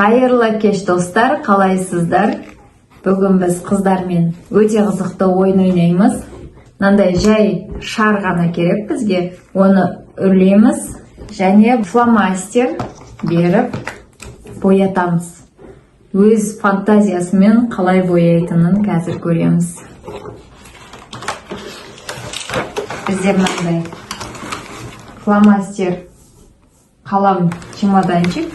Кайырлы кеш достар, қалайсыздар? Бүгін біз қыздармен өте қызықты ойын ойнаймыз. Мынандай жай шар ғана керек бізге. Оны үрлейміз және фломастер беріп боятамыз. Өз фантазиясымен қалай бояйтынын қазір көреміз. Бізде мынандай фломастер қалам чемоданчик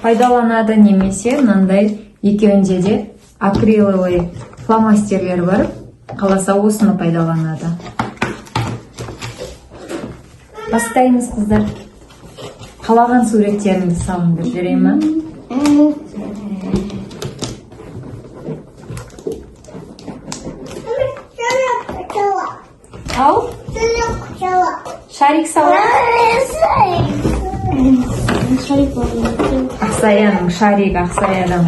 пайдаланады, немесе мынандай екеуінде де акриловый фломастерлер бар, қаласа осыны пайдаланады. Бастаймыз, қыздар. Қалаған суреттеріңді салындырып жіберемін. Ау? Шарик сала. Ақсаяның шарик, Ақсаядан.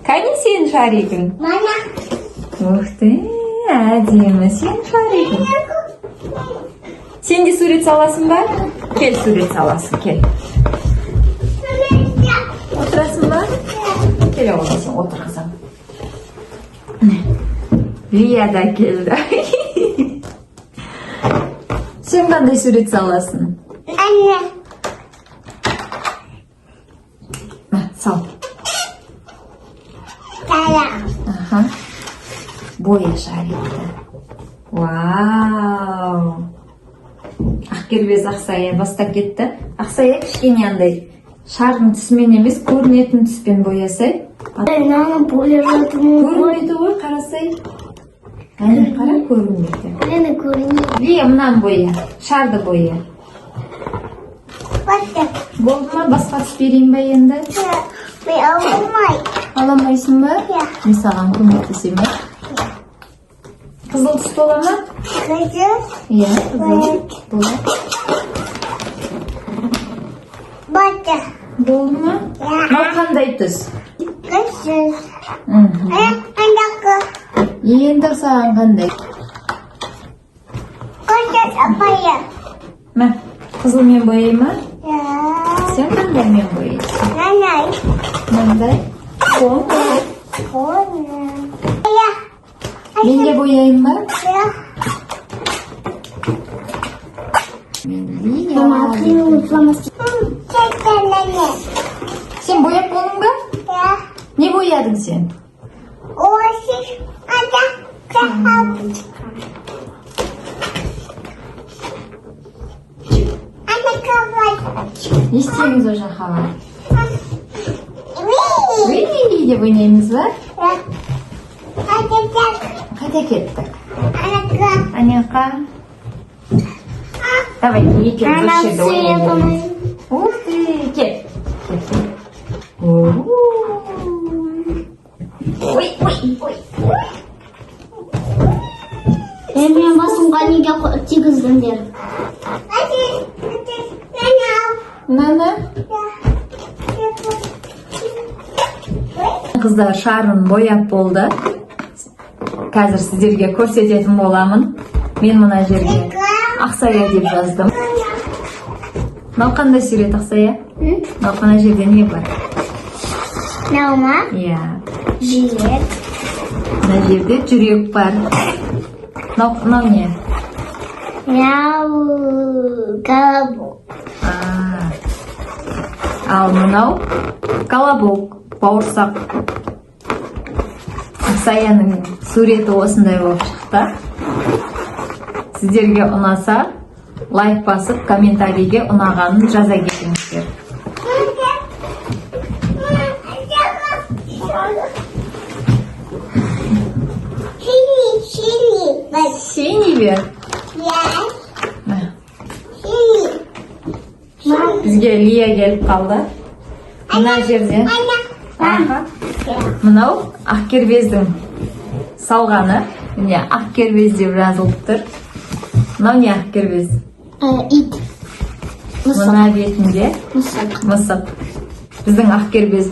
Қане сен шаригің? Ух ты, әдемі сен шаригің. Сен де сурет саласың ба? Кел, сурет саласың, кел. Отырасың ба? Кел, оған сен отыр, қызым. Лия да келді. Сен қандай сурет саласың? Anne. Сал. Кара. Боя шарикті. Вау. Ақкербез Ақсая бастап кетті. Ақсая кішкене андай шардың түсімен емес, көрінетін түспен боясай. Көрінбейді ғой, қарасай. Әне қара, көрінбейді. Лия, мұнан боя, шарды боя. Болды ма? Басқа түс берейін ба енді? Мен аламай. Аламайсың ба? Мен саған көмектесем ба? Қызыл түс бола ма? Қызыл. Иә, қызыл. Болады. Болды. Болды ма? Мынау қандай түс? Қызыл. Андақы. Енді саған қандай? Қызыл апайы. Мә, қызылмен бояй ма? Я. Сен қандаймен бояйсың? Нанай. Мынандай? Қоңыр. Қоны. Я. Мен де бояйын ба? Я. Мен Лия. Сен бояп болдың ба? Я. Не боядың сен? Осиш. Ада. Кахап. Ада кавай. Не істейміз о жаққа? Ми. Уи деп ойнаймыз ба? Я. Ада так. Қайда кеттік? Анака. Анеқа. Давай, екеуміз осы жерде ойнайық. Ух ты, кет. Ой. Мен басымға неге тигіздіңдер? Нана? Қыздар шарын бояп болды. Қазір сіздерге көрсететін боламын. Мен мына жерге Ақсая деп жаздым. Мынау қандай сурет, Ақсая? Мынау қана жерде не бар? Наума. Иә. Жиет. Мына жерде жүрек бар. Мынау не? Мяу. Колобок. Ал мынау колобок, бауырсақ. Ақсаяның суреті осындай болып шықты. Сіздерге ұнаса, лайк басып, комментарийге ұнағанын жаза кетіңіздер. Синий бе? Бізге Лия келіп қалды. Мына жерде. Мынау Ақкербездің салғаны. Міне Ақкербез деп жазылып тұр. Мынау не Ақкербез? Ит. Мына бетінде мысық. Біздің Ақкербез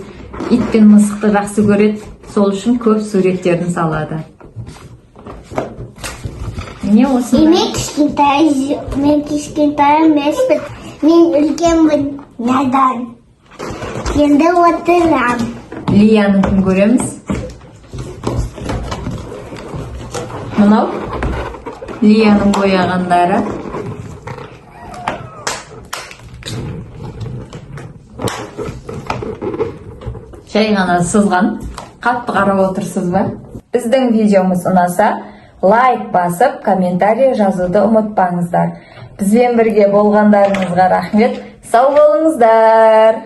ит пен мысықты жақсы көреді. Сол үшін көп суреттерін салады. Міне осындай. Мен кішкентай емеспін. Мен үлкенмін. Надан. Енді отырам. Лияныкын көреміз. Мынау Лияның бояғандары. Жай ғана сызған. Қатты қарап отырсыз ба? Біздің видеомыз ұнаса, лайк басып, комментарий жазуды ұмытпаңыздар. Бізбен бірге болғандарыңызға рахмет. Сау болыңыздар.